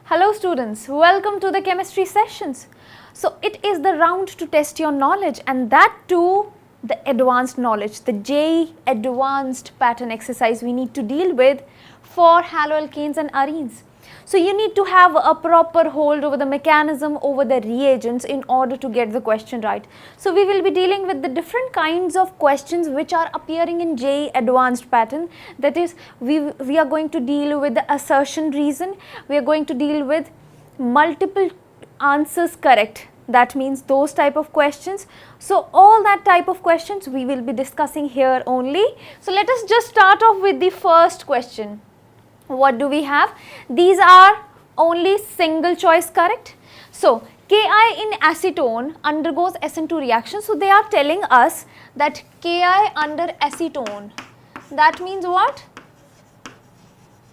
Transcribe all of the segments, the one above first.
Hello students, welcome to the chemistry sessions. So it is the round to test your knowledge, and that too the advanced knowledge, the JEE advanced pattern exercise we need to deal with for haloalkanes and arenes. So you need to have a proper hold over the mechanism, over the reagents in order to get the question right. So we will be dealing with the different kinds of questions which are appearing in JEE advanced pattern. That is, we are going to deal with the assertion reason, we are going to deal with multiple answers correct. That means those type of questions. So all that type of questions we will be discussing here only. So let us just start off with the first question. What do we have? These are only single choice correct. So Ki in acetone undergoes SN2 reaction. So they are telling us that Ki under acetone, that means what?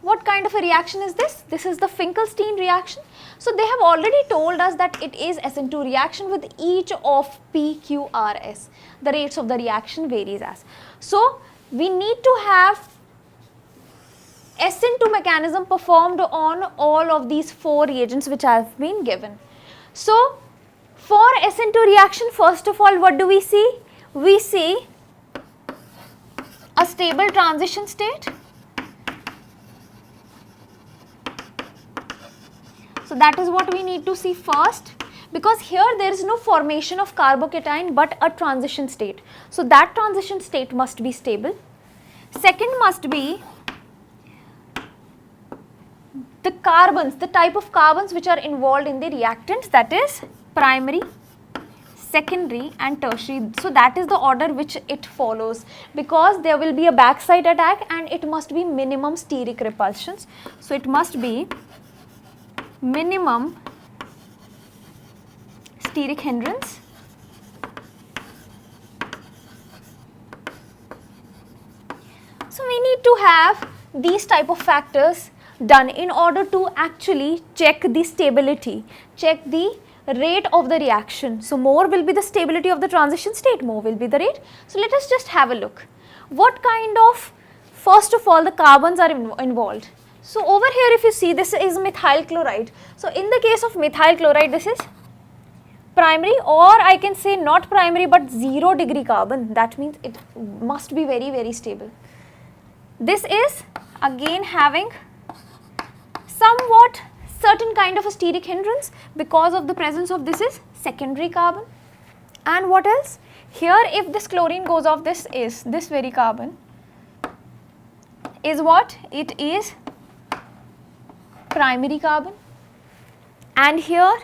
What kind of a reaction is this? This is the Finkelstein reaction. So they have already told us that it is SN2 reaction with each of PQRS. The rates of the reaction varies as. So we need to have SN2 mechanism performed on all of these 4 reagents which have been given. So for SN2 reaction, first of all, what do we see? We see a stable transition state. So that is what we need to see first, because here there is no formation of carbocation but a transition state. So that transition state must be stable. Second must be the carbons, the type of carbons which are involved in the reactants, that is primary, secondary and tertiary. So that is the order which it follows, because there will be a backside attack and it must be minimum steric repulsions. So it must be minimum steric hindrance, so we need to have these type of factors done in order to actually check the stability, check the rate of the reaction. So more will be the stability of the transition state, more will be the rate. So let us just have a look. What kind of, first of all, the carbons are involved. So over here if you see, this is methyl chloride. So in the case of methyl chloride, this is primary, or I can say not primary but 0 degree carbon. That means it must be very, very stable. This is again having somewhat certain kind of a steric hindrance because of the presence of this is secondary carbon. And what else? Here if this chlorine goes off, this is, this very carbon is what? It is primary carbon, and here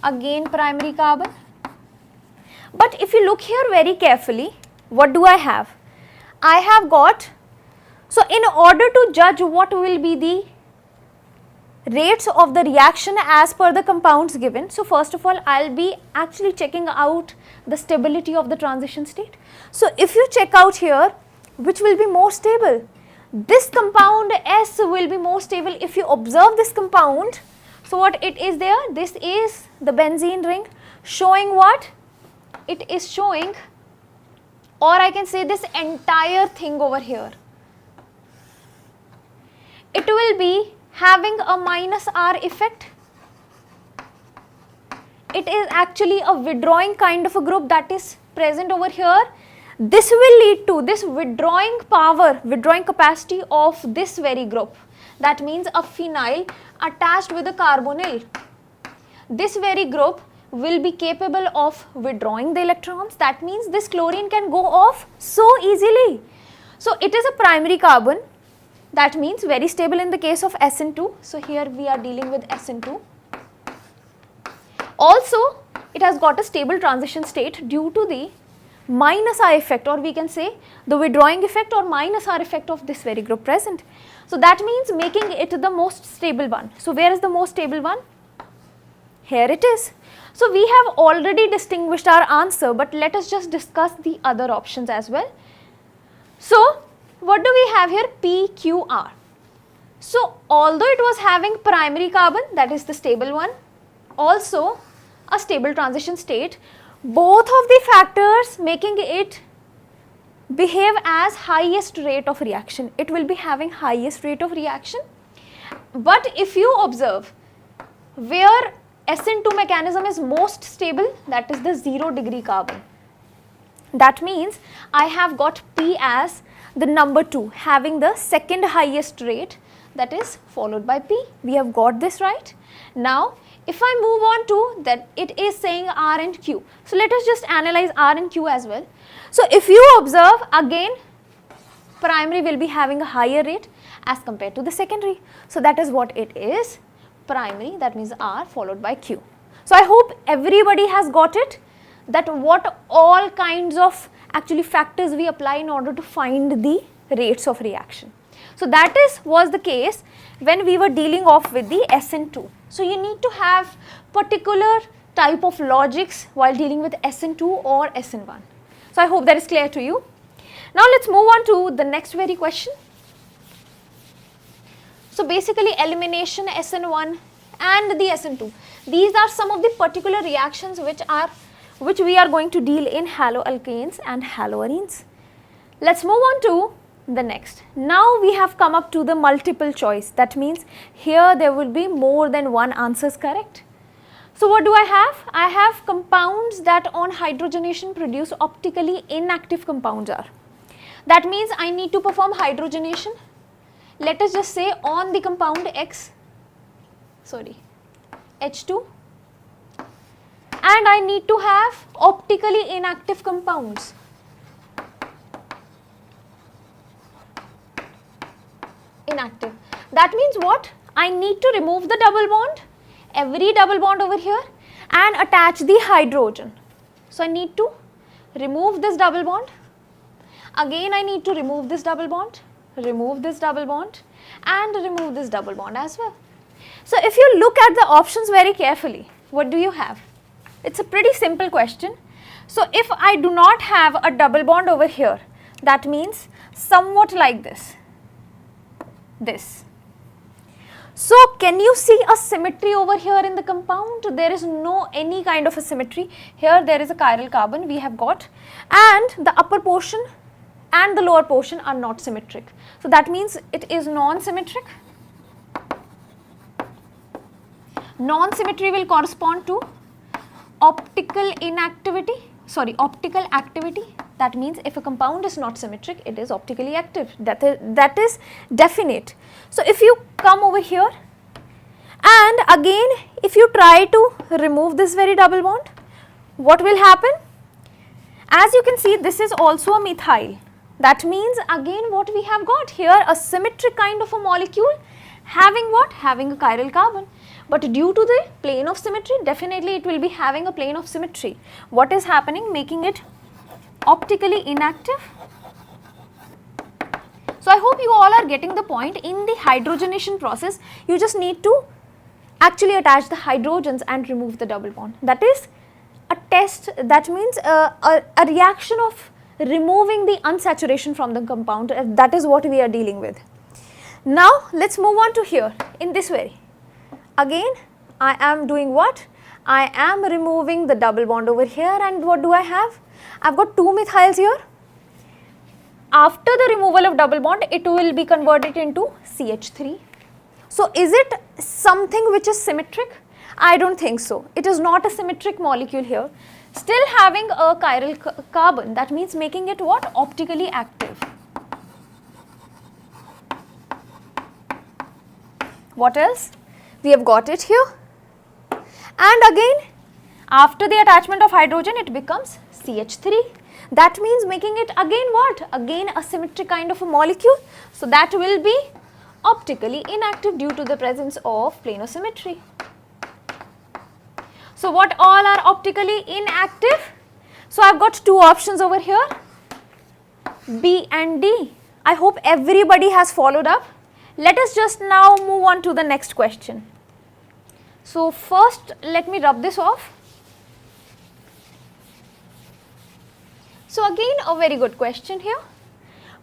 again primary carbon. But if you look here very carefully, what do I have? I have got, so in order to judge what will be the rates of the reaction as per the compounds given, so first of all I will be actually checking out the stability of the transition state. So if you check out here, which will be more stable? This compound S will be more stable. If you observe this compound, so what it is there? This is the benzene ring, showing what? It is showing, or I can say this entire thing over here, it will be having a minus R effect. It is actually a withdrawing kind of a group that is present over here. This will lead to this withdrawing power, withdrawing capacity of this very group. That means a phenyl attached with a carbonyl. This very group will be capable of withdrawing the electrons. That means this chlorine can go off so easily. So it is a primary carbon. That means very stable in the case of SN2. So here we are dealing with SN2. Also, it has got a stable transition state due to the minus R effect, or we can say the withdrawing effect or minus R effect of this very group present. So that means making it the most stable one. So where is the most stable one? Here it is. So we have already distinguished our answer, but let us just discuss the other options as well. So what do we have here? PQR. So although it was having primary carbon, that is the stable one, also a stable transition state, both of the factors making it behave as highest rate of reaction. It will be having highest rate of reaction. But if you observe where SN2 mechanism is most stable, that is the 0 degree carbon. That means I have got P as the number 2 having the second highest rate, that is followed by P. We have got this right. Now if I move on to that, it is saying R and Q. So let us just analyze R and Q as well. So if you observe, again primary will be having a higher rate as compared to the secondary. So that is what it is, primary, that means R followed by Q. So I hope everybody has got it, that what all kinds of actually factors we apply in order to find the rates of reaction. So that was the case when we were dealing off with the SN2. So you need to have particular type of logics while dealing with SN2 or SN1. So I hope that is clear to you. Now let's move on to the next very question. So basically elimination SN1 and the SN2. These are some of the particular reactions which we are going to deal in haloalkanes and haloarenes. Let's move on to the next. Now we have come up to the multiple choice. That means here there will be more than one answers correct. So what do I have? I have compounds that on hydrogenation produce optically inactive compounds are. That means I need to perform hydrogenation. Let us just say on the compound H2, and I need to have optically inactive compounds. Inactive. That means what? I need to remove the double bond, every double bond over here, and attach the hydrogen. So I need to remove this double bond. Again I need to remove this double bond, remove this double bond, and remove this double bond as well. So if you look at the options very carefully, what do you have? It's a pretty simple question. So if I do not have a double bond over here, that means somewhat like this. So can you see a symmetry over here in the compound? There is no any kind of a symmetry. Here there is a chiral carbon we have got, and the upper portion and the lower portion are not symmetric. So that means it is non-symmetric. Non-symmetry will correspond to optical activity. That means if a compound is not symmetric, it is optically active. That is definite. So if you come over here and again if you try to remove this very double bond, what will happen? As you can see, this is also a methyl. That means again what we have got here, a symmetric kind of a molecule having what? Having a chiral carbon. But due to the plane of symmetry, definitely it will be having a plane of symmetry. What is happening? Making it optically inactive. So I hope you all are getting the point. In the hydrogenation process, you just need to actually attach the hydrogens and remove the double bond. That is a test, that means a reaction of removing the unsaturation from the compound. That is what we are dealing with. Now let's move on to here in this way. Again I am doing what? I am removing the double bond over here, and what do I have? I have got two methyls here. After the removal of double bond, it will be converted into CH3. So is it something which is symmetric? I don't think so. It is not a symmetric molecule here. Still having a chiral carbon, that means making it what? Optically active. What else? We have got it here. And again, after the attachment of hydrogen, it becomes CH3. That means making it again what? Again a symmetric kind of a molecule. So that will be optically inactive due to the presence of planar symmetry. So what all are optically inactive? So I've got two options over here, B and D. I hope everybody has followed up. Let us just now move on to the next question. So first let me rub this off. So again a very good question here.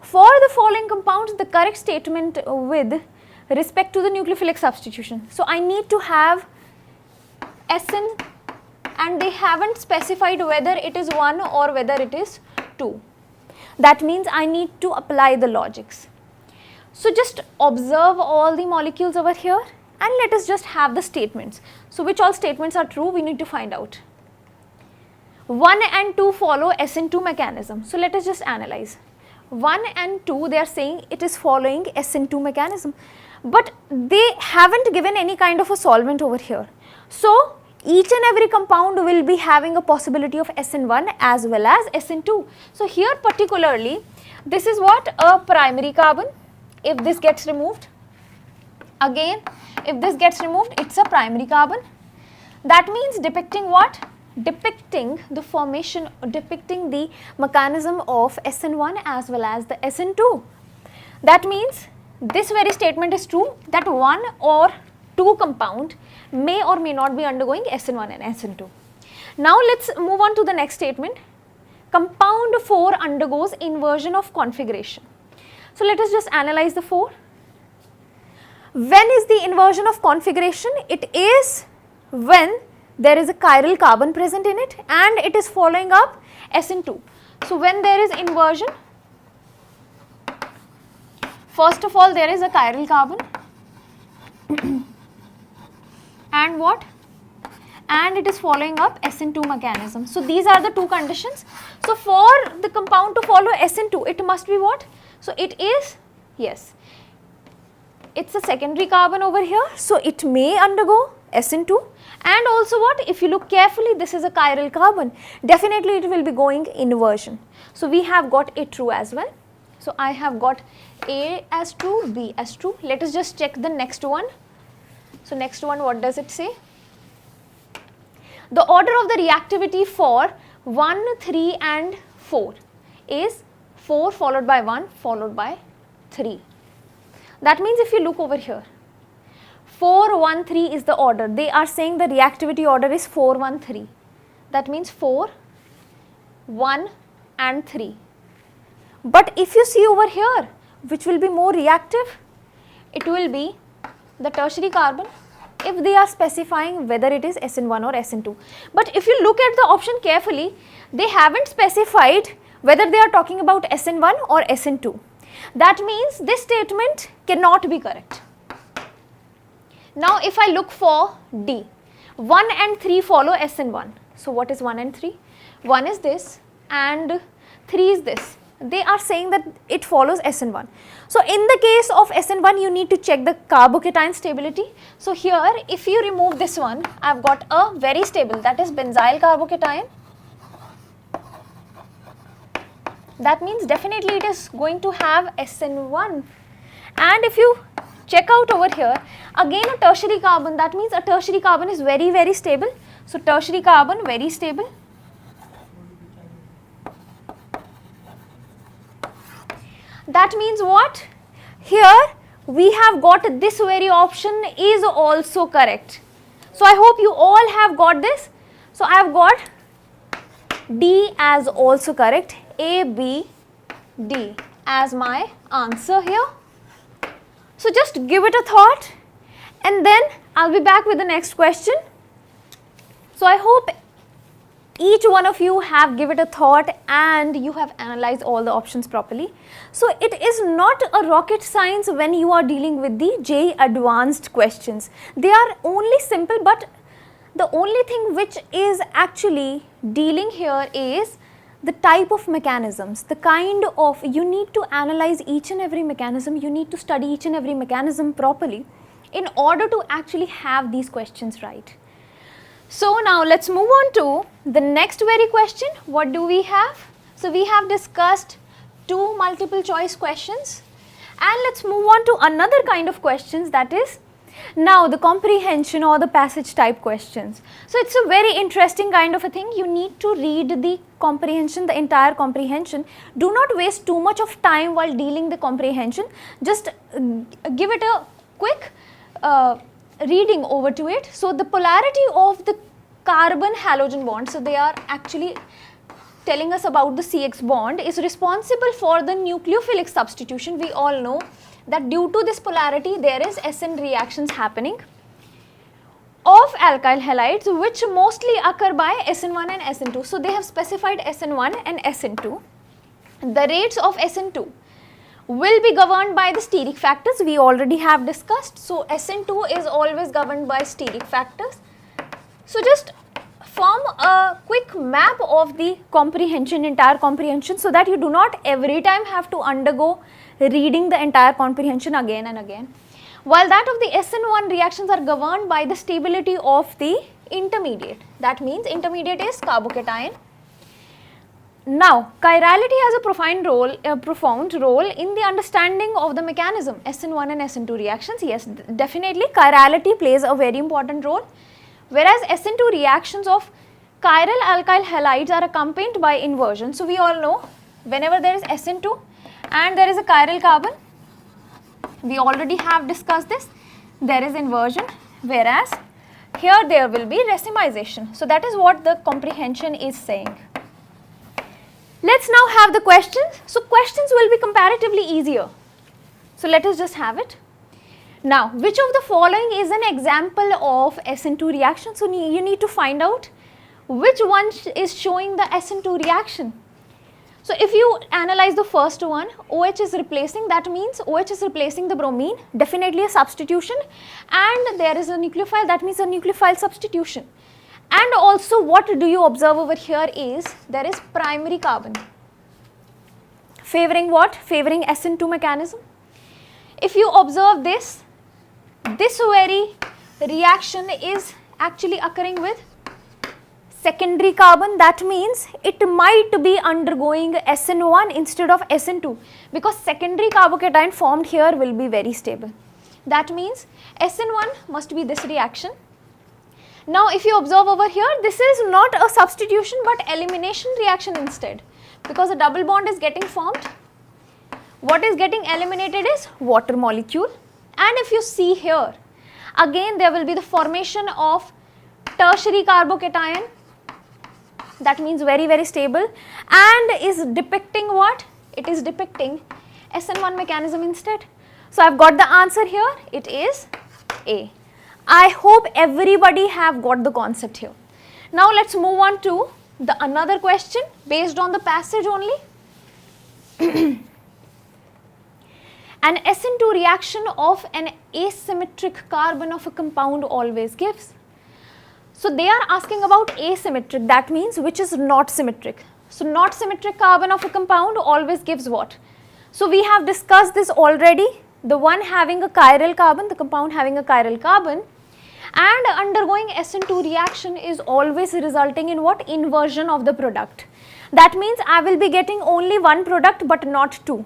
For the following compounds, the correct statement with respect to the nucleophilic substitution. So I need to have SN, and they haven't specified whether it is 1 or whether it is 2. That means I need to apply the logics. So just observe all the molecules over here and let us just have the statements. So which all statements are true, we need to find out. 1 and 2 follow SN2 mechanism. So let us just analyze. 1 and 2, they are saying it is following SN2 mechanism, but they haven't given any kind of a solvent over here. So each and every compound will be having a possibility of SN1 as well as SN2. So here particularly, this is what a primary carbon. If this gets removed, again if this gets removed, it's a primary carbon. That means depicting what? Depicting the formation, depicting the mechanism of SN1 as well as the SN2. That means this very statement is true, that 1 or 2 compound may or may not be undergoing SN1 and SN2. Now let's move on to the next statement. Compound 4 undergoes inversion of configuration. So let us just analyze the 4. When is the inversion of configuration? It is when there is a chiral carbon present in it and it is following up SN2. So when there is inversion, first of all there is a chiral carbon and what? And it is following up SN2 mechanism. So these are the two conditions. So for the compound to follow SN2, it must be what? So it is, yes, it's a secondary carbon over here, so it may undergo SN2. And also what? If you look carefully, this is a chiral carbon, definitely it will be going inversion. So we have got it true as well. So I have got A as true, B as true. Let us just check the next one. So next one, what does it say? The order of the reactivity for 1, 3 and 4 is 4 followed by 1 followed by 3. That means if you look over here, 4, 1, 3 is the order. They are saying the reactivity order is 4, 1, 3. That means 4, 1 and 3. But if you see over here, which will be more reactive? It will be the tertiary carbon if they are specifying whether it is SN1 or SN2. But if you look at the option carefully, they haven't specified whether they are talking about SN1 or SN2. That means this statement cannot be correct. Now if I look for D, 1 and 3 follow SN1. So what is 1 and 3? 1 is this and 3 is this. They are saying that it follows SN1. So in the case of SN1, you need to check the carbocation stability. So here if you remove this one, I have got a very stable, that is benzyl carbocation. That means definitely it is going to have SN1. And if you check out over here, again a tertiary carbon, that means a tertiary carbon is very, very stable. So tertiary carbon, very stable. That means what? Here we have got this very option is also correct. So I hope you all have got this. So I have got D as also correct, A, B, D as my answer here. So just give it a thought and then I'll be back with the next question. So I hope each one of you have given it a thought and you have analyzed all the options properly. So it is not a rocket science when you are dealing with the JEE advanced questions. They are only simple, but the only thing which is actually dealing here is the type of mechanisms, the kind of, you need to analyze each and every mechanism, you need to study each and every mechanism properly in order to actually have these questions right. So now let's move on to the next very question. What do we have? So we have discussed 2 multiple choice questions and let's move on to another kind of questions, that is now the comprehension or the passage type questions. So it's a very interesting kind of a thing. You need to read the comprehension, the entire comprehension. Do not waste too much of time while dealing the comprehension. Just give it a quick reading over to it. So the polarity of the carbon halogen bond, so they are actually telling us about the CX bond, is responsible for the nucleophilic substitution. We all know that due to this polarity there is SN reactions happening of alkyl halides which mostly occur by SN1 and SN2. So they have specified SN1 and SN2. The rates of SN2 will be governed by the steric factors we already have discussed. So, SN2 is always governed by steric factors. So, just form a quick map of the comprehension, entire comprehension, so that you do not every time have to undergo reading the entire comprehension again and again. While that of the SN1 reactions are governed by the stability of the intermediate. That means intermediate is carbocation. Now, chirality has a profound role in the understanding of the mechanism. SN1 and SN2 reactions, yes, definitely chirality plays a very important role, whereas SN2 reactions of chiral alkyl halides are accompanied by inversion. So, we all know whenever there is SN2 and there is a chiral carbon, we already have discussed this, there is inversion, whereas here there will be racemization. So, that is what the comprehension is saying. Let's now have the questions. So, questions will be comparatively easier. So, let us just have it. Now, which of the following is an example of SN2 reaction? So, you need to find out which one is showing the SN2 reaction. So, if you analyze the first one, OH is replacing, that means OH is replacing the bromine, definitely a substitution, and there is a nucleophile, that means a nucleophile substitution. And also what do you observe over here is there is primary carbon favoring what? Favoring SN2 mechanism. If you observe this very reaction is actually occurring with secondary carbon, that means it might be undergoing SN1 instead of SN2, because secondary carbocation formed here will be very stable. That means SN1 must be this reaction. Now, if you observe over here, this is not a substitution but elimination reaction instead, because a double bond is getting formed. What is getting eliminated is water molecule, and if you see here, again there will be the formation of tertiary carbocation, that means very stable, and is depicting what? It is depicting SN1 mechanism instead. So, I have got the answer here, it is A. I hope everybody have got the concept here. Now, let us move on to the another question based on the passage only. An SN2 reaction of an asymmetric carbon of a compound always gives. So, they are asking about asymmetric, that means which is not symmetric. So, not symmetric carbon of a compound always gives what? So, we have discussed this already, the one having a chiral carbon, the compound having a chiral carbon, and undergoing SN2 reaction is always resulting in what? Inversion of the product. That means I will be getting only one product but not two.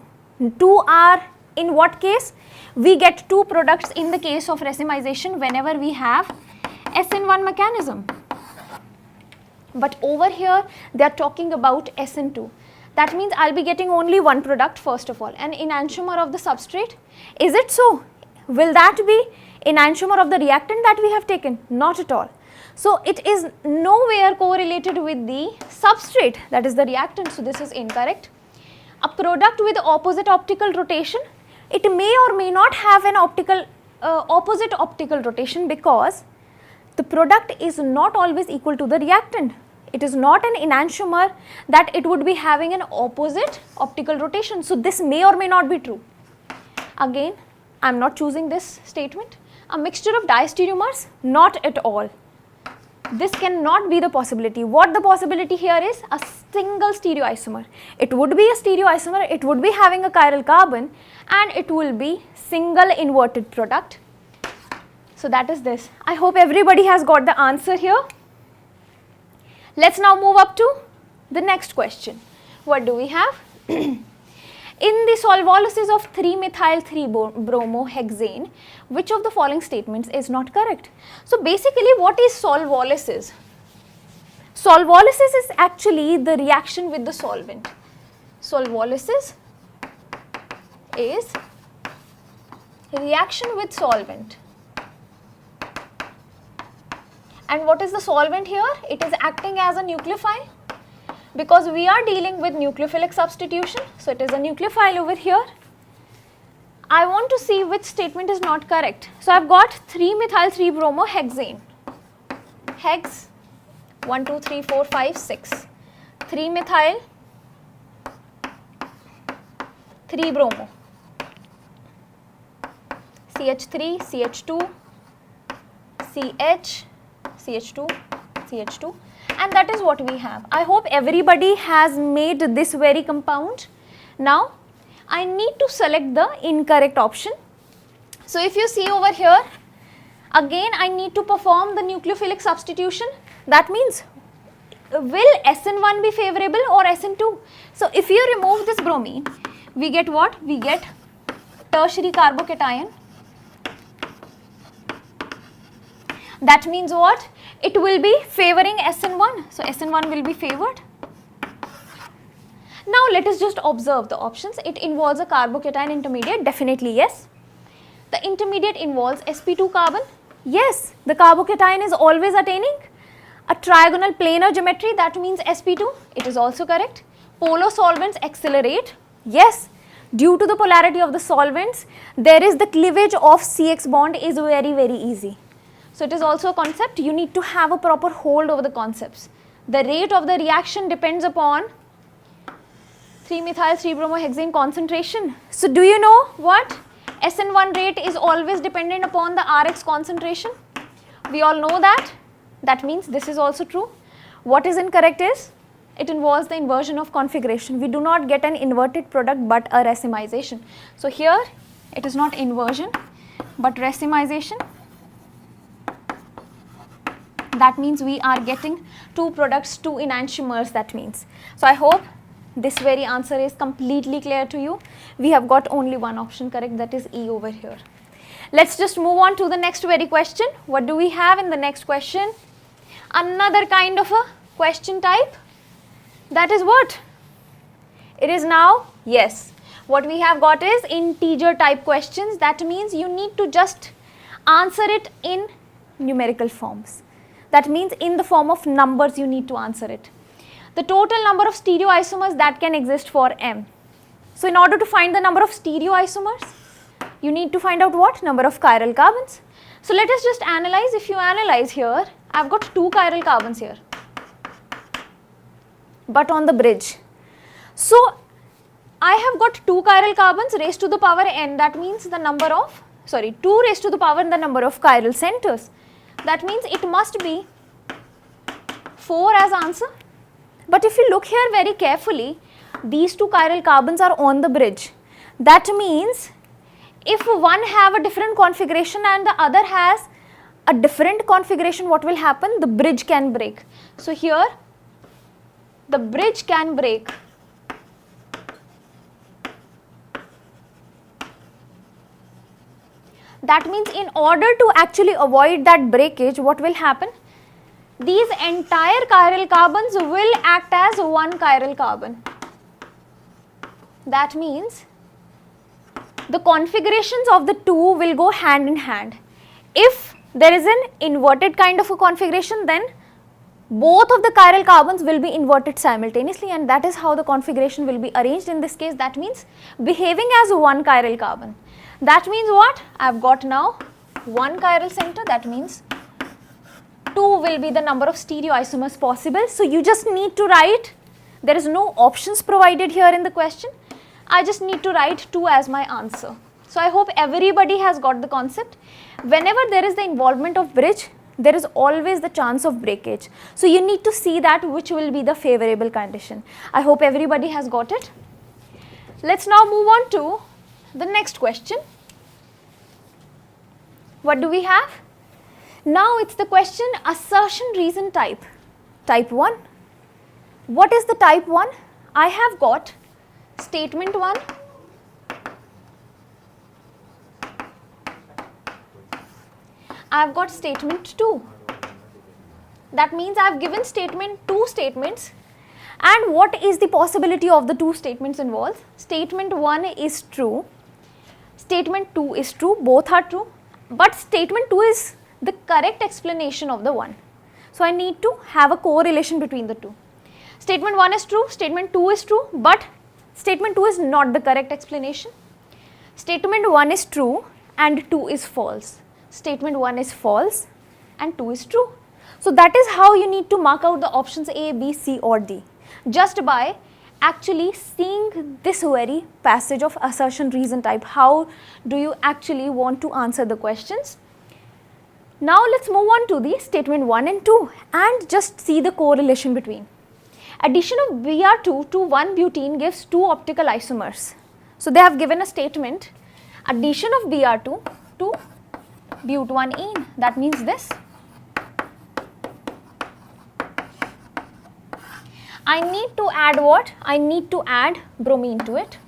Two are in what case? We get two products in the case of racemization whenever we have SN1 mechanism. But over here they are talking about SN2. That means I will be getting only one product first of all, an enantiomer of the substrate. Is it so? Will that be enantiomer of the reactant that we have taken? Not at all. So, it is nowhere correlated with the substrate, that is the reactant. So, this is incorrect. A product with opposite optical rotation, it may or may not have an opposite optical rotation, because the product is not always equal to the reactant. It is not an enantiomer that it would be having an opposite optical rotation. So, this may or may not be true. Again, I am not choosing this statement. A mixture of diastereomers? Not at all. This cannot be the possibility. What the possibility here is? A single stereoisomer. It would be a stereoisomer, it would be having a chiral carbon, and it will be single inverted product. So, that is this. I hope everybody has got the answer here. Let us now move up to the next question. What do we have? In the solvolysis of 3-methyl-3-bromohexane, which of the following statements is not correct? So, basically what is solvolysis? Solvolysis is actually the reaction with the solvent. Solvolysis is reaction with solvent. And what is the solvent here? It is acting as a nucleophile, because we are dealing with nucleophilic substitution. So, it is a nucleophile over here. I want to see which statement is not correct. So, I have got 3-methyl-3-bromohexane. Hex 1, 2, 3, 4, 5, 6. 3-methyl 3 bromo, CH3, CH2, CH, CH2, CH2, and that is what we have. I hope everybody has made this very compound. Now I need to select the incorrect option. So if you see over here, again I need to perform the nucleophilic substitution. That means, will SN1 be favorable or SN2? So if you remove this bromine, we get what? We get tertiary carbocation. That means what? It will be favoring SN1. So SN1 will be favored. Now let us just observe the options. It involves a carbocation intermediate, definitely yes. The intermediate involves sp2 carbon. Yes, the carbocation is always attaining a trigonal planar geometry, that means sp2. It is also correct. Polar solvents accelerate. Yes, due to the polarity of the solvents, there is the cleavage of CX bond is very easy. So it is also a concept. You need to have a proper hold over the concepts. The rate of the reaction depends upon 3-methyl 3-bromohexane concentration. So do you know what? SN1 rate is always dependent upon the Rx concentration. We all know that. That means this is also true. What is incorrect is, it involves the inversion of configuration. We do not get an inverted product but a racemization. So here it is not inversion but racemization. That means we are getting two products, two enantiomers, that means. So I hope this very answer is completely clear to you. We have got only one option correct, that is E over here. Let's just move on to the next very question. What do we have in the next question? Another kind of a question type. That is what? It is now, yes. What we have got is integer type questions. That means you need to just answer it in numerical forms. That means in the form of numbers you need to answer it. The total number of stereoisomers that can exist for M. So in order to find the number of stereoisomers, you need to find out what? Number of chiral carbons. So let us just analyze. If you analyze here, I have got 2 chiral carbons here, but on the bridge. So I have got 2 chiral carbons raised to the power n, that means the number of, 2 raised to the power n the number of chiral centers. That means it must be 4 as answer. But if you look here very carefully, these 2 chiral carbons are on the bridge. That means if one have a different configuration and the other has a different configuration, what will happen? The bridge can break. So here the bridge can break. That means in order to actually avoid that breakage, what will happen? These entire chiral carbons will act as one chiral carbon. That means the configurations of the two will go hand in hand. If there is an inverted kind of a configuration, then both of the chiral carbons will be inverted simultaneously, and that is how the configuration will be arranged in this case. That means behaving as one chiral carbon. That means what? I have got now one chiral center, that means 2 will be the number of stereoisomers possible. So you just need to write, there is no options provided here in the question. I just need to write 2 as my answer. So I hope everybody has got the concept. Whenever there is the involvement of bridge, there is always the chance of breakage. So you need to see that which will be the favorable condition. I hope everybody has got it. Let's now move on to the next question. What do we have? Now it's the question assertion reason type. Type 1. What is the type 1? I have got statement 1. I have got statement 2. That means I have given two statements, and what is the possibility of the 2 statements involved? Statement 1 is true, statement 2 is true, both are true, but statement 2 is the correct explanation of the 1. So I need to have a correlation between the 2. Statement 1 is true, statement 2 is true, but statement 2 is not the correct explanation. Statement 1 is true and 2 is false. Statement 1 is false and 2 is true. So that is how you need to mark out the options A, B, C or D, just by actually seeing this very passage of assertion reason type. How do you actually want to answer the questions? Now let's move on to the statement 1 and 2 and just see the correlation between. Addition of Br2 to 1-butene gives 2 optical isomers. So they have given a statement, addition of Br2 to but1ene, that means this. I need to add what? I need to add bromine to it,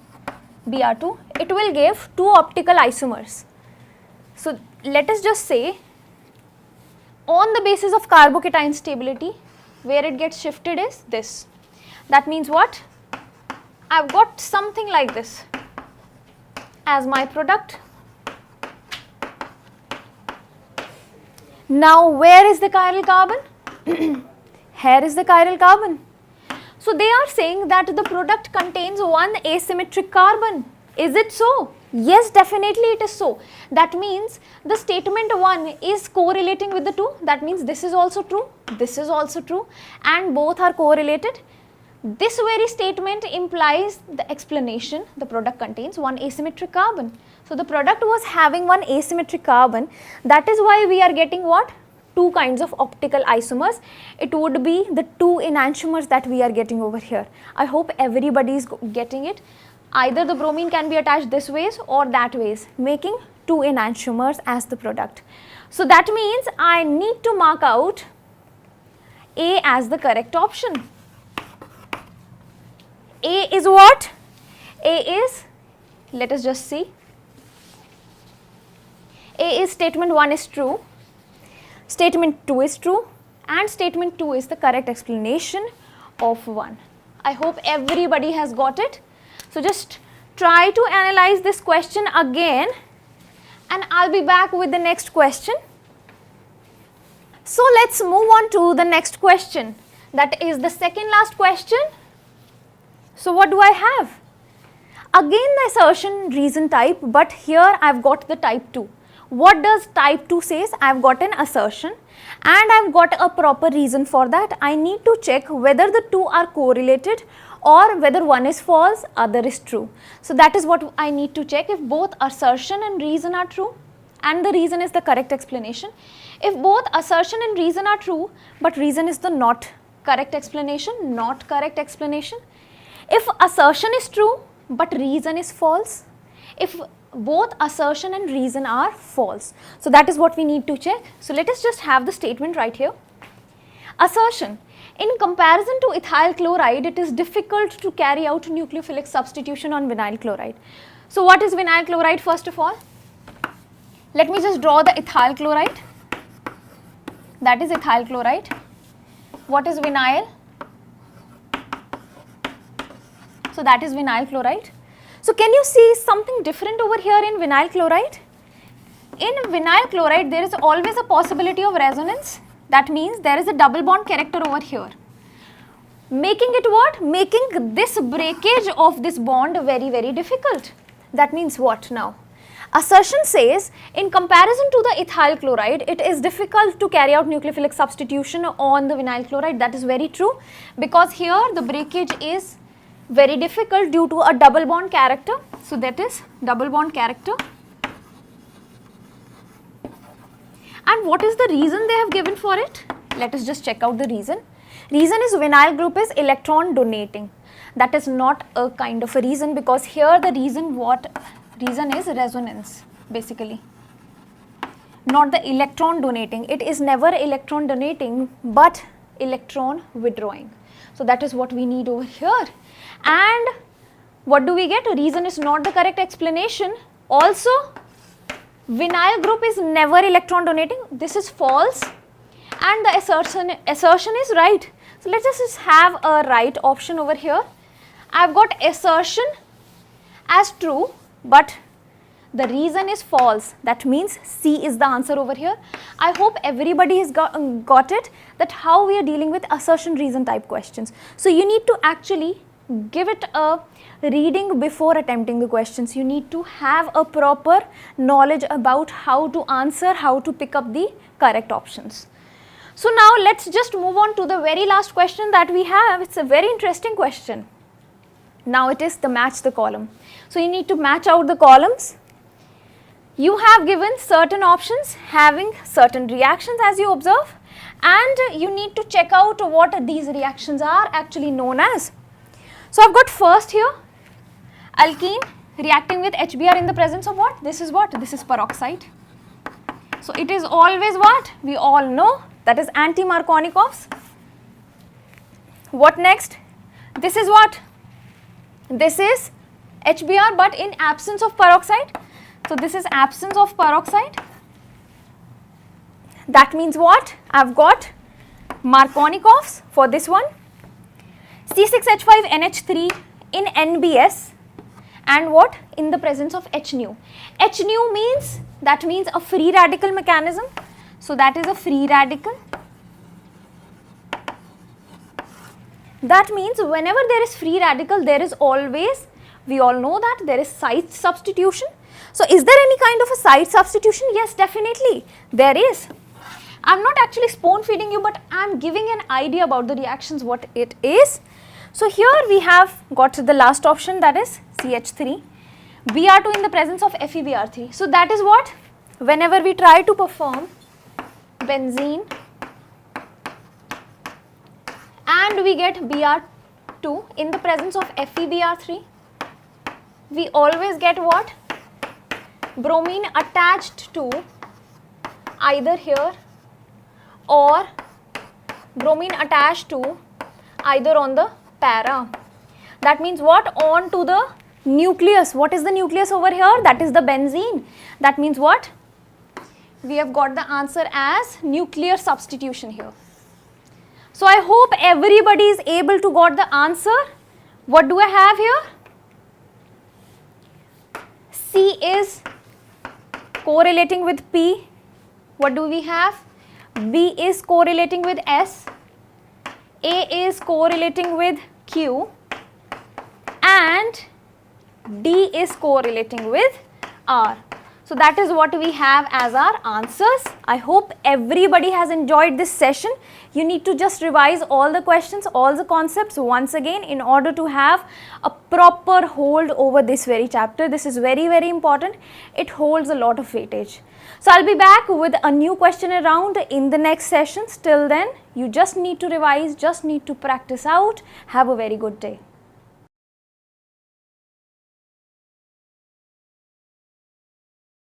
Br2. It will give 2 optical isomers. So let us just say, on the basis of carbocation stability, where it gets shifted is this. That means what? I've got something like this as my product. Now where is the chiral carbon? Here is the chiral carbon. So they are saying that the product contains 1 asymmetric carbon. Is it so? Yes, definitely it is so. That means the statement 1 is correlating with the 2. That means this is also true, this is also true, and both are correlated. This very statement implies the explanation, the product contains 1 asymmetric carbon. So the product was having 1 asymmetric carbon. That is why we are getting what? 2 kinds of optical isomers. It would be the 2 enantiomers that we are getting over here. I hope everybody is getting it. Either the bromine can be attached this ways or that ways, making 2 enantiomers as the product. So that means I need to mark out A as the correct option. A is what? A is, let us just see. A is statement 1 is true, statement 2 is true, and statement 2 is the correct explanation of 1. I hope everybody has got it. So just try to analyze this question again and I'll be back with the next question. So let's move on to the next question. That is the second last question. So what do I have? Again the assertion reason type, but here I've got the type 2. What does type 2 says? I've got an assertion and I've got a proper reason for that. I need to check whether the 2 are correlated or whether one is false, other is true. So that is what I need to check, if both assertion and reason are true and the reason is the correct explanation. If both assertion and reason are true but reason is the not correct explanation, not correct explanation. If assertion is true but reason is false, if both assertion and reason are false. So that is what we need to check. So let us just have the statement right here. Assertion. In comparison to ethyl chloride, it is difficult to carry out nucleophilic substitution on vinyl chloride. So what is vinyl chloride first of all? Let me just draw the ethyl chloride. That is ethyl chloride. What is vinyl? So that is vinyl chloride. So can you see something different over here in vinyl chloride? In vinyl chloride, there is always a possibility of resonance. That means there is a double bond character over here. Making it what? Making this breakage of this bond very, very difficult. That means what now? Assertion says, in comparison to the ethyl chloride, it is difficult to carry out nucleophilic substitution on the vinyl chloride. That is very true, because here the breakage is very difficult due to a double bond character. So that is double bond character. And what is the reason they have given for it? Let us just check out the reason. Reason is vinyl group is electron donating. That is not a kind of a reason, because here the reason is resonance basically, not the electron donating. It is never electron donating but electron withdrawing. So that is what we need over here. And what do we get? Reason is not the correct explanation. Also, vinyl group is never electron donating. This is false and the assertion is right. So let us just have a right option over here. I've got assertion as true but the reason is false. That means C is the answer over here. I hope everybody has got it, that how we are dealing with assertion reason type questions. So you need to actually give it a reading before attempting the questions. You need to have a proper knowledge about how to answer, how to pick up the correct options. So now let's just move on to the very last question that we have. It's a very interesting question. Now it is the match the column. So you need to match out the columns. You have given certain options having certain reactions as you observe, and you need to check out what these reactions are actually known as. So I've got first here alkene reacting with HBr in the presence of what? This is what? This is peroxide. So it is always what? We all know, that is anti-Markovnikov's. What next? This is what? This is HBr but in absence of peroxide. So this is absence of peroxide. That means what? I've got Markovnikov's for this one. C6H5NH3 in NBS and what? In the presence of H nu. H nu means, that means a free radical mechanism. So that is a free radical. That means whenever there is free radical, there is always, we all know that there is site substitution. So is there any kind of a site substitution? Yes, definitely there is. I am not actually spoon feeding you, but I am giving an idea about the reactions what it is. So here we have got the last option, that is CH3, Br2 in the presence of FeBr3. So that is what? Whenever we try to perform benzene and we get Br2 in the presence of FeBr3, we always get what? Bromine attached to either here or bromine attached to either on the para. That means what? On to the nucleus. What is the nucleus over here? That is the benzene. That means what? We have got the answer as nuclear substitution here. So I hope everybody is able to got the answer. What do I have here? C is correlating with P. What do we have? B is correlating with S. A is correlating with Q. And D is correlating with R. So that is what we have as our answers. I hope everybody has enjoyed this session. You need to just revise all the questions, all the concepts once again in order to have a proper hold over this very chapter. This is very, very important. It holds a lot of weightage. So I'll be back with a new question round in the next sessions. Till then, you just need to revise, just need to practice out. Have a very good day.